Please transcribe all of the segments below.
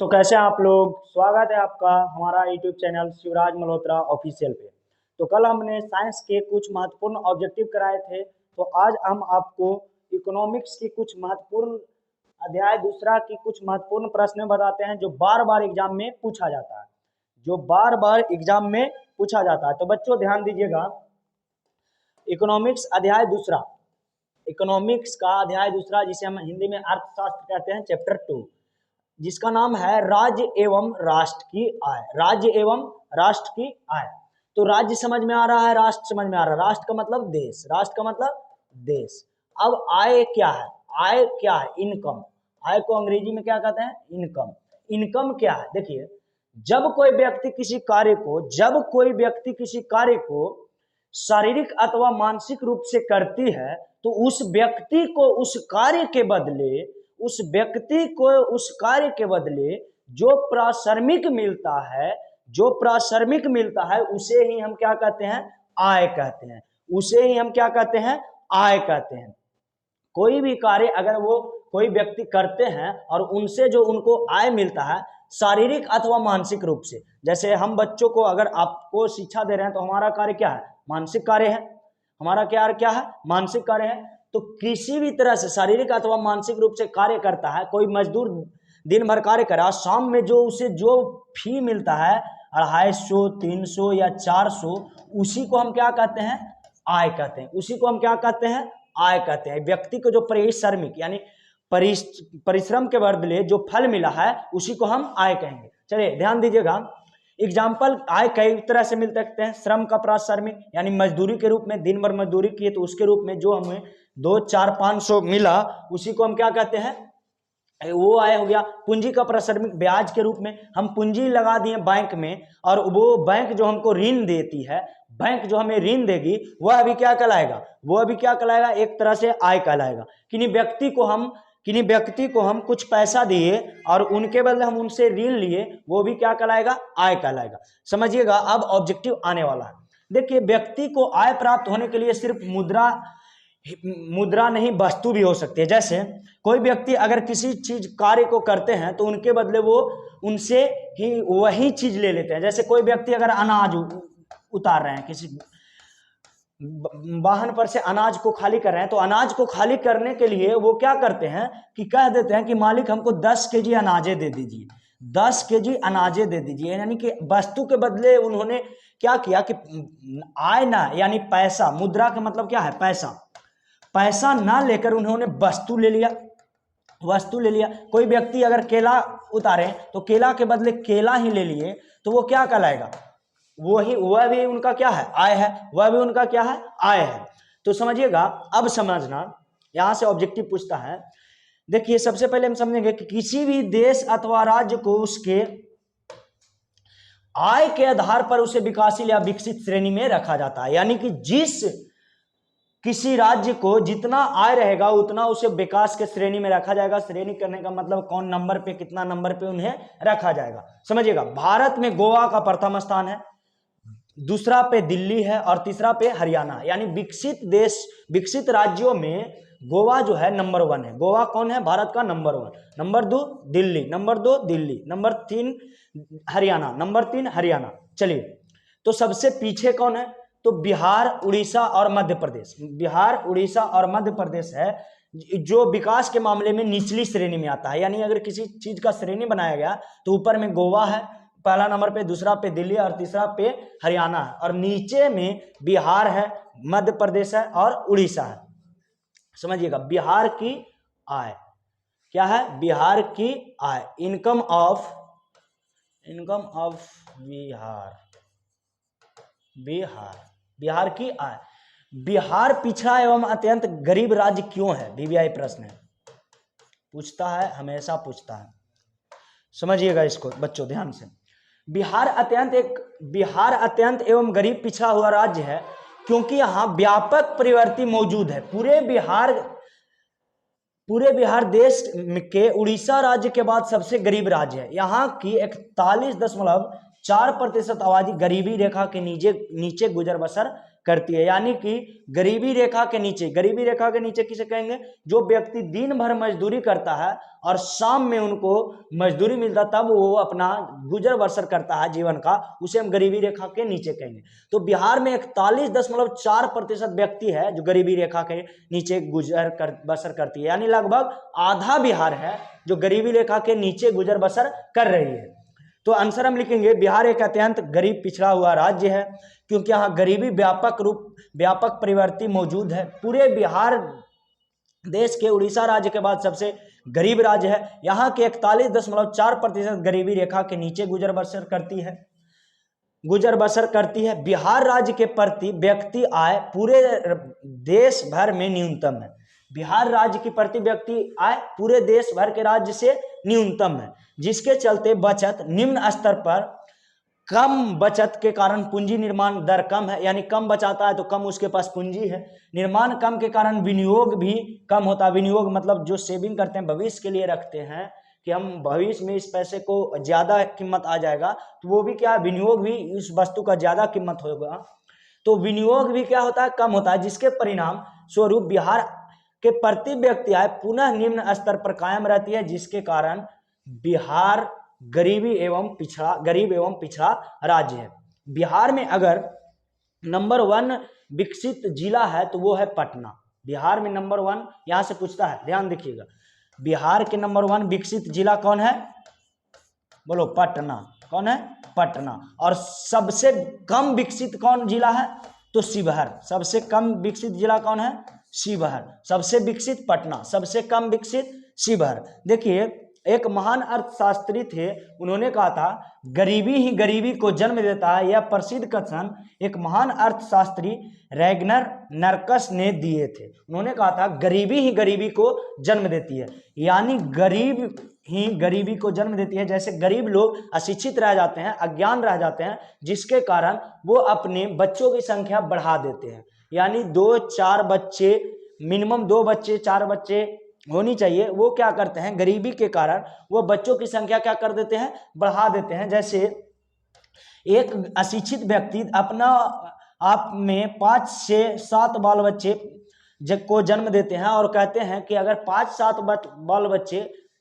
तो कैसे हैं आप लोग। स्वागत है आपका हमारा YouTube channel Shivraj Malhotra official पे। तो कल हमने साइंस के कुछ महत्वपूर्ण ऑब्जेक्टिव कराए थे, तो आज हम आपको इकोनॉमिक्स की कुछ महत्वपूर्ण अध्याय दूसरा की कुछ महत्वपूर्ण प्रश्न बताते हैं जो बार बार एग्जाम में पूछा जाता है, तो बच्चों ध्यान दीजिएगा। इकोनॉमिक्स अध्याय दूसरा, इकोनॉमिक्स का अध्याय दूसरा जिसे हम हिंदी में अर्थशास्त्र कहते हैं, चैप्टर 2, जिसका नाम है राज्य एवं राष्ट्र की आय। राज्य एवं राष्ट्र की आय। तो राज्य समझ में आ रहा है, राष्ट्र समझ में आ रहा है। राष्ट्र का मतलब देश, राष्ट्र का मतलब देश। अब आय क्या है? आय क्या है? इनकम। आय को अंग्रेजी में क्या कहते हैं? इनकम। इनकम क्या है? देखिए, जब कोई व्यक्ति किसी कार्य को शारीरिक अथवा मानसिक रूप से करती है, तो उस व्यक्ति को उस कार्य के बदले जो प्राश्रमिक मिलता है उसे ही हम क्या कहते हैं? आय कहते हैं। आय कहते हैं। कोई भी कार्य अगर वो कोई व्यक्ति करते हैं और उनसे जो उनको आय मिलता है शारीरिक अथवा मानसिक रूप से, जैसे हम बच्चों को अगर आपको शिक्षा दे रहे हैं तो हमारा कार्य क्या है? मानसिक कार्य है। हमारा क्या है? मानसिक कार्य है। तो किसी भी तरह से शारीरिक अथवा मानसिक रूप से कार्य करता है, कोई मजदूर दिन भर कार्य करा, शाम में जो उसे जो फी मिलता है 250, 300 या 400, उसी को हम क्या कहते हैं? आय कहते हैं। उसी को हम क्या कहते हैं? आय कहते हैं। व्यक्ति को जो परिश्रमिक यानी परिश्रम के बदले जो फल मिला है उसी को हम आय कहेंगे। चलिए ध्यान दीजिएगा। एग्जाम्पल, आय कई तरह से मिल सकते हैं। श्रम का प्राश्रमिक यानी मजदूरी के रूप में, दिन भर मजदूरी किए तो उसके रूप में जो हमें 2, 4, 500 मिला उसी को हम क्या कहते हैं? वो आय हो गया। पूंजी का प्राश्रमिक ब्याज के रूप में, हम पूंजी लगा दिए बैंक में और वो बैंक जो हमको ऋण देती है, बैंक जो हमें ऋण देगी वह अभी क्या कहलाएगा? एक तरह से आय कहलाएगा। किन्हीं व्यक्ति को हम कुछ पैसा दिए और उनके बदले हम उनसे ऋण लिए, वो भी क्या कहलाएगा? आय कहलाएगा। समझिएगा, अब ऑब्जेक्टिव आने वाला है। देखिए, व्यक्ति को आय प्राप्त होने के लिए सिर्फ मुद्रा नहीं वस्तु भी हो सकती है। जैसे कोई व्यक्ति अगर किसी चीज कार्य को करते हैं तो उनके बदले वो उनसे ही वही चीज ले लेते हैं। जैसे कोई व्यक्ति अगर अनाज उतार रहे हैं, किसी वाहन पर से अनाज को खाली कर रहे हैं, तो अनाज को खाली करने के लिए वो क्या करते हैं कि कह देते हैं कि मालिक हमको 10 केजी अनाजे दे दीजिए, 10 केजी अनाजे दे दीजिए। यानी कि वस्तु के बदले उन्होंने क्या किया कि आय ना यानी पैसा, मुद्रा का मतलब क्या है? पैसा ना लेकर उन्होंने वस्तु ले लिया। कोई व्यक्ति अगर केला उतारे तो केला के बदले केला ही ले लिए, तो वो क्या कहलाएगा? वह भी उनका क्या है? आय है। तो समझिएगा, अब समझना, यहां से ऑब्जेक्टिव पूछता है। देखिए, सबसे पहले हम समझेंगे कि किसी भी देश अथवा राज्य को उसके आय के आधार पर उसे विकासशील या विकसित श्रेणी में रखा जाता है। यानी कि किसी राज्य को जितना आय रहेगा उतना उसे विकास के श्रेणी में रखा जाएगा। श्रेणी करने का मतलब कौन नंबर पे, कितना नंबर पे उन्हें रखा जाएगा। समझिएगा, भारत में गोवा का प्रथम स्थान है, दूसरा पे दिल्ली है और तीसरा पे हरियाणा। यानी विकसित राज्यों में गोवा जो है नंबर 1 है। गोवा कौन है? भारत का number 1। Number 2 Delhi, number 3 Haryana. चलिए, तो सबसे पीछे कौन है? तो बिहार, उड़ीसा और मध्य प्रदेश है जो विकास के मामले में निचली श्रेणी में आता है। यानी अगर किसी चीज का श्रेणी बनाया गया तो ऊपर में गोवा है पहला नंबर पे, दूसरा पे दिल्ली और तीसरा पे हरियाणा है, और नीचे में बिहार है, मध्य प्रदेश है और उड़ीसा है। समझिएगा, बिहार की आय क्या है? बिहार की आय, इनकम ऑफ बिहार की आय। बिहार पिछड़ा एवं अत्यंत गरीब राज्य क्यों है? वीवीआई प्रश्न है, हमेशा पूछता है। समझिएगा इसको बच्चों ध्यान से। बिहार अत्यंत एवं गरीब पिछड़ा हुआ राज्य है क्योंकि यहाँ व्यापक प्रवृत्ति मौजूद है। पूरे बिहार देश के उड़ीसा राज्य के बाद सबसे गरीब राज्य है। यहाँ की 41.4 4% आबादी गरीबी रेखा के नीचे गुजर बसर करती है। यानी कि गरीबी रेखा के नीचे किसे कहेंगे? जो व्यक्ति दिन भर मजदूरी करता है और शाम में उनको मजदूरी मिलता तब वो अपना गुजर बसर करता है जीवन का, उसे हम गरीबी रेखा के नीचे कहेंगे। तो बिहार में 41.4% व्यक्ति है जो गरीबी रेखा के नीचे बसर करती है, यानी लगभग आधा बिहार है जो गरीबी रेखा के नीचे गुजर बसर कर रही है। तो आंसर हम लिखेंगे बिहार एक अत्यंत गरीब पिछड़ा हुआ राज्य है, क्योंकि यहाँ गरीबी व्यापक प्रवृत्ति मौजूद है। पूरे बिहार देश के उड़ीसा राज्य के बाद सबसे गरीब राज्य है। यहाँ के 41.4% गरीबी रेखा के नीचे गुजर बसर करती है। बिहार राज्य के प्रति व्यक्ति आय पूरे देश भर में न्यूनतम है। बिहार राज्य की प्रति व्यक्ति आय पूरे देश भर के राज्य से न्यूनतम है, जिसके चलते बचत निम्न स्तर पर, कम बचत के कारण पूंजी निर्माण दर कम है, यानी कम बचाता है तो कम उसके पास पूंजी है। निर्माण कम के कारण विनियोग भी कम होता है। विनियोग मतलब जो सेविंग करते हैं, भविष्य के लिए रखते हैं कि हम भविष्य में इस पैसे को ज्यादा कीमत आ जाएगा, तो वो भी क्या, विनियोग भी इस वस्तु का ज्यादा कीमत होगा, तो विनियोग भी क्या होता है, कम होता है, जिसके परिणाम स्वरूप बिहार के प्रति व्यक्ति आय पुनः निम्न स्तर पर कायम रहती है, जिसके कारण बिहार गरीब एवं पिछड़ा राज्य है। बिहार में अगर नंबर 1 विकसित जिला है तो वो है पटना। बिहार में नंबर 1 यहां से पूछता है, ध्यान देखिएगा, बिहार के नंबर 1 विकसित जिला कौन है? बोलो, पटना। कौन है? पटना। और सबसे कम विकसित कौन जिला है? तो शिवहर। सबसे कम विकसित जिला कौन है? शिवहर। सबसे विकसित पटना, सबसे कम विकसित शिवहर। देखिए, एक महान अर्थशास्त्री थे, उन्होंने कहा था गरीबी ही गरीबी को जन्म देता है। यह प्रसिद्ध कथन एक महान अर्थशास्त्री रैगनर नरकस ने दिए थे। उन्होंने कहा था गरीबी ही गरीबी को जन्म देती है, यानी गरीब ही गरीबी को जन्म देती है। जैसे गरीब लोग अशिक्षित रह जाते हैं, अज्ञान रह जाते हैं, जिसके कारण वो अपने बच्चों की संख्या बढ़ा देते हैं, यानी 2-4 बच्चे, मिनिमम 2 बच्चे 4 बच्चे होनी चाहिए। वो क्या करते हैं, गरीबी के कारण वो बच्चों की संख्या क्या कर देते हैं, बढ़ा देते हैं। जैसे एक अशिक्षित व्यक्ति अपना आप में 5 से 7 बाल बच्चे को जन्म देते हैं और कहते हैं कि अगर 5-7 बाल बच्चे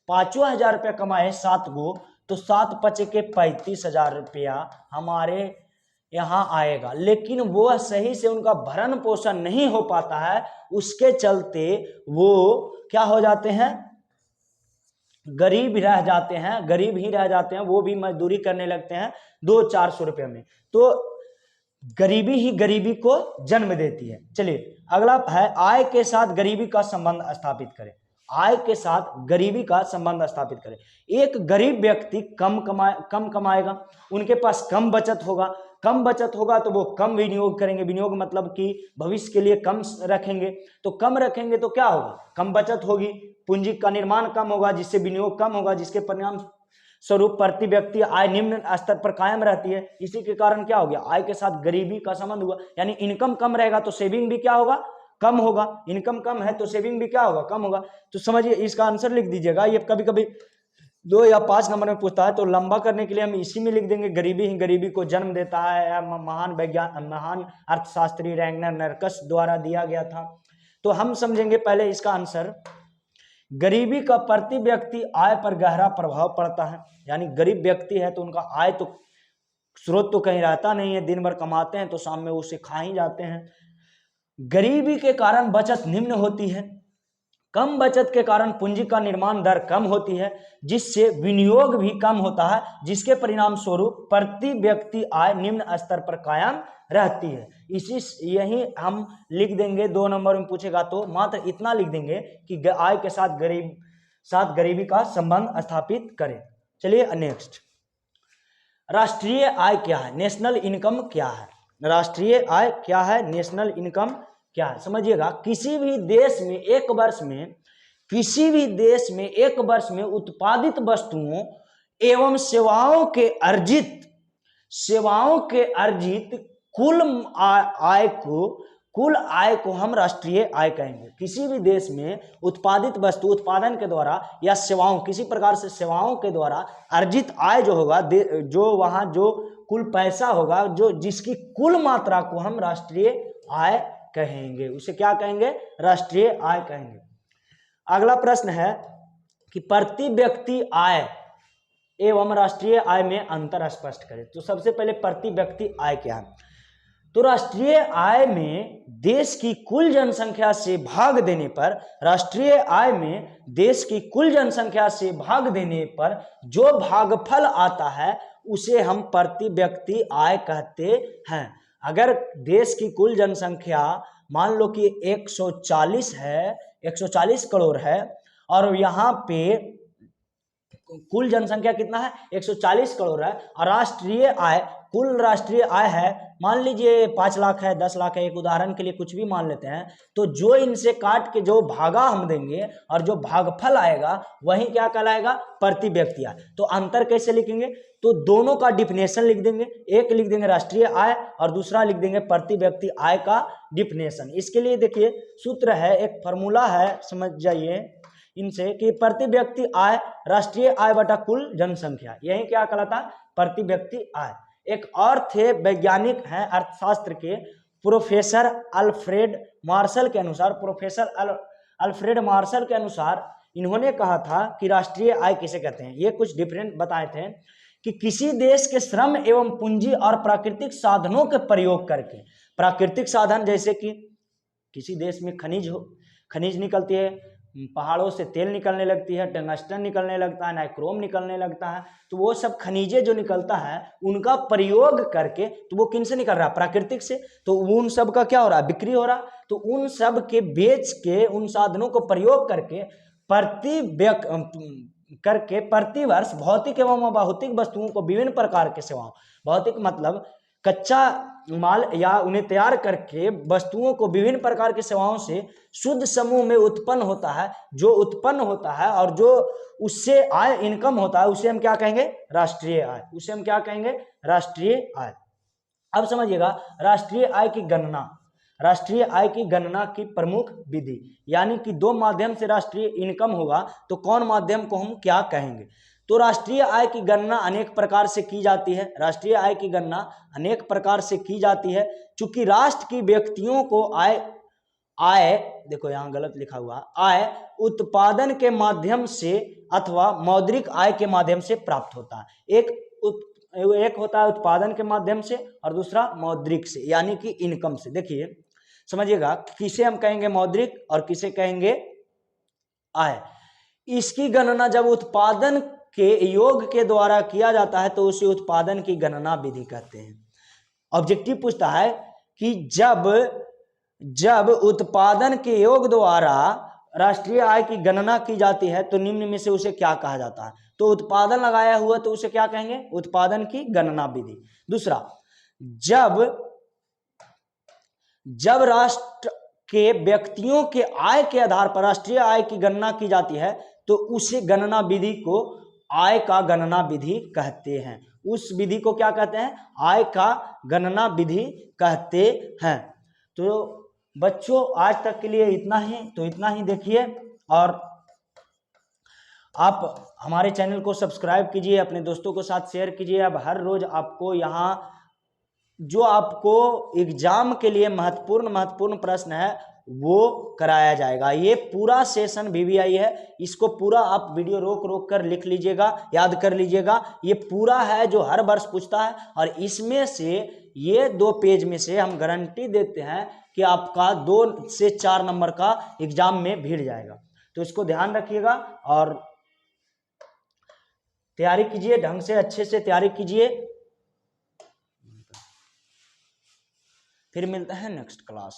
5,000 रुपया कमाए 7 गो, तो 7 पचे के 35,000 रुपया हमारे यहाँ आएगा। लेकिन वो सही से उनका भरण पोषण नहीं हो पाता है, उसके चलते वो क्या हो जाते हैं, गरीब रह जाते हैं, गरीब ही रह जाते हैं। वो भी मजदूरी करने लगते हैं 200-400 रुपये में। तो गरीबी ही गरीबी को जन्म देती है। चलिए अगला है, आय के साथ गरीबी का संबंध स्थापित करें। आय के साथ गरीबी का संबंध स्थापित करें। एक गरीब व्यक्ति कम कमाएगा, उनके पास कम बचत होगा। कम बचत होगा तो वो कम विनियोग करेंगे। विनियोग मतलब कि भविष्य के लिए कम रखेंगे। तो कम रखेंगे तो क्या होगा, कम बचत होगी, पूंजी का निर्माण कम होगा, जिससे विनियोग कम होगा, जिसके परिणाम स्वरूप प्रति व्यक्ति आय निम्न स्तर पर कायम रहती है। इसी के कारण क्या हो गया, आय के साथ गरीबी का संबंध हुआ। यानी इनकम कम रहेगा तो सेविंग भी क्या होगा, कम होगा। इनकम कम है तो सेविंग भी क्या होगा, कम होगा। तो समझिए, इसका आंसर लिख दीजिएगा। ये कभी कभी 2 या 5 नंबर में पूछता है, तो लंबा करने के लिए हम इसी में लिख देंगे, गरीबी ही गरीबी को जन्म देता है। महान अर्थशास्त्री रैगनर नरकस द्वारा दिया गया था। तो हम समझेंगे पहले इसका आंसर, गरीबी का प्रति व्यक्ति आय पर गहरा प्रभाव पड़ता है। यानी गरीब व्यक्ति है तो उनका आय तो स्रोत तो कहीं रहता नहीं है, दिन भर कमाते हैं तो शाम में उसे खा ही जाते हैं। गरीबी के कारण बचत निम्न होती है। कम बचत के कारण पूंजी का निर्माण दर कम होती है, जिससे विनियोग भी कम होता है, जिसके परिणाम स्वरूप प्रति व्यक्ति आय निम्न स्तर पर कायम रहती है। यही हम लिख देंगे। 2 नंबर में पूछेगा तो मात्र इतना लिख देंगे कि आय के साथ गरीबी का संबंध स्थापित करें। चलिए नेक्स्ट, राष्ट्रीय आय क्या है, नेशनल इनकम क्या है। राष्ट्रीय आय क्या है, नेशनल इनकम क्या है, समझिएगा। किसी भी देश में एक वर्ष में उत्पादित वस्तुओं एवं सेवाओं के अर्जित कुल आय को कुल आय को हम राष्ट्रीय आय कहेंगे। किसी भी देश में उत्पादित वस्तु उत्पादन के द्वारा या सेवाओं, किसी प्रकार से सेवाओं के द्वारा अर्जित आय जो होगा, जो वहाँ जो कुल पैसा होगा, जो जिसकी कुल मात्रा को हम राष्ट्रीय आय कहेंगे, उसे क्या कहेंगे? राष्ट्रीय आय कहेंगे। अगला प्रश्न है कि प्रति व्यक्ति आय एवं राष्ट्रीय आय में अंतर स्पष्ट करें। तो सबसे पहले प्रति व्यक्ति आय क्या है? तो राष्ट्रीय आय में देश की कुल जनसंख्या से भाग देने पर, राष्ट्रीय आय में देश की कुल जनसंख्या से भाग देने पर जो भागफल आता है उसे हम प्रति व्यक्ति आय कहते हैं। अगर देश की कुल जनसंख्या मान लो कि 140 है, 140 करोड़ है, और यहाँ पे कुल जनसंख्या कितना है? 140 करोड़ है, और राष्ट्रीय आय, कुल राष्ट्रीय आय है मान लीजिए 5 लाख है, 10 लाख है, एक उदाहरण के लिए कुछ भी मान लेते हैं। तो जो इनसे काट के जो भागा हम देंगे और जो भागफल आएगा वही क्या कहलाएगा? प्रति व्यक्ति आय। तो अंतर कैसे लिखेंगे? तो दोनों का डिफिनेशन लिख देंगे, एक लिख देंगे राष्ट्रीय आय और दूसरा लिख देंगे प्रति व्यक्ति आय का डिफिनेशन। इसके लिए देखिए सूत्र है, एक फॉर्मूला है, समझ जाइए इनसे, कि प्रति व्यक्ति आय राष्ट्रीय आय बटा कुल जनसंख्या, यही क्या कहलाता है? प्रति व्यक्ति आय। एक और थे वैज्ञानिक हैं अर्थशास्त्र के प्रोफेसर अल्फ्रेड मार्शल के अनुसार, अल्फ्रेड मार्शल के अनुसार इन्होंने कहा था कि राष्ट्रीय आय किसे कहते हैं। ये कुछ डिफरेंट बताए थे कि किसी देश के श्रम एवं पूंजी और प्राकृतिक साधनों के प्रयोग करके, प्राकृतिक साधन जैसे कि किसी देश में खनिज निकलती है, पहाड़ों से तेल निकलने लगती है, टंगस्टन निकलने लगता है, नाइक्रोम निकलने लगता है, तो वो सब खनिजें जो निकलता है उनका प्रयोग करके, तो वो किन से निकल रहा है? प्राकृतिक से। तो उन सब का क्या हो रहा है? बिक्री हो रहा। तो उन सब के बेच के, उन साधनों को प्रयोग करके प्रति वर्ष भौतिक एवं अभौतिक वस्तुओं को विभिन्न प्रकार के सेवाओं, भौतिक मतलब कच्चा माल या उन्हें तैयार करके वस्तुओं को विभिन्न प्रकार की सेवाओं से शुद्ध समूह में उत्पन्न होता है, जो उत्पन्न होता है और जो उससे आय इनकम होता है, उसे हम क्या कहेंगे? राष्ट्रीय आय। उसे हम क्या कहेंगे? राष्ट्रीय आय। अब समझिएगा राष्ट्रीय आय की गणना, राष्ट्रीय आय की गणना की प्रमुख विधि, यानी कि दो माध्यम से राष्ट्रीय इनकम होगा तो कौन माध्यम को हम क्या कहेंगे? तो राष्ट्रीय आय की गणना अनेक प्रकार से की जाती है। राष्ट्रीय आय की गणना अनेक प्रकार से की जाती है, चूंकि राष्ट्र की व्यक्तियों को आय देखो यहाँ गलत लिखा हुआ, आय उत्पादन के माध्यम से अथवा मौद्रिक आय के माध्यम से प्राप्त होता है। एक होता है उत्पादन के माध्यम से और दूसरा मौद्रिक से, यानी कि इनकम से। देखिए समझिएगा किसे हम कहेंगे मौद्रिक और किसे कहेंगे आय। इसकी गणना जब उत्पादन के योग के द्वारा किया जाता है तो उसे उत्पादन की गणना विधि कहते हैं। ऑब्जेक्टिव पूछता है कि जब उत्पादन के योग द्वारा राष्ट्रीय आय की गणना की जाती है तो निम्न में से उसे क्या कहा जाता है? तो उत्पादन लगाया हुआ तो उसे क्या कहेंगे? उत्पादन की गणना विधि। दूसरा, जब राष्ट्र के व्यक्तियों के आय के आधार पर राष्ट्रीय आय की गणना की जाती है तो उसे गणना विधि को आय का गणना विधि कहते हैं। उस विधि को क्या कहते हैं? आय का गणना विधि कहते हैं। तो बच्चों आज तक के लिए इतना ही, तो इतना ही देखिए, और आप हमारे चैनल को सब्सक्राइब कीजिए, अपने दोस्तों के साथ शेयर कीजिए। अब हर रोज आपको यहाँ जो आपको एग्जाम के लिए महत्वपूर्ण प्रश्न है वो कराया जाएगा। ये पूरा सेशन VVI है, इसको पूरा आप वीडियो रोक कर लिख लीजिएगा, याद कर लीजिएगा। ये पूरा है जो हर वर्ष पूछता है, और इसमें से ये 2 पेज में से हम गारंटी देते हैं कि आपका 2 से 4 नंबर का एग्जाम में भिड़ जाएगा। तो इसको ध्यान रखिएगा और तैयारी कीजिए, ढंग से अच्छे से तैयारी कीजिए। फिर मिलता है नेक्स्ट क्लास।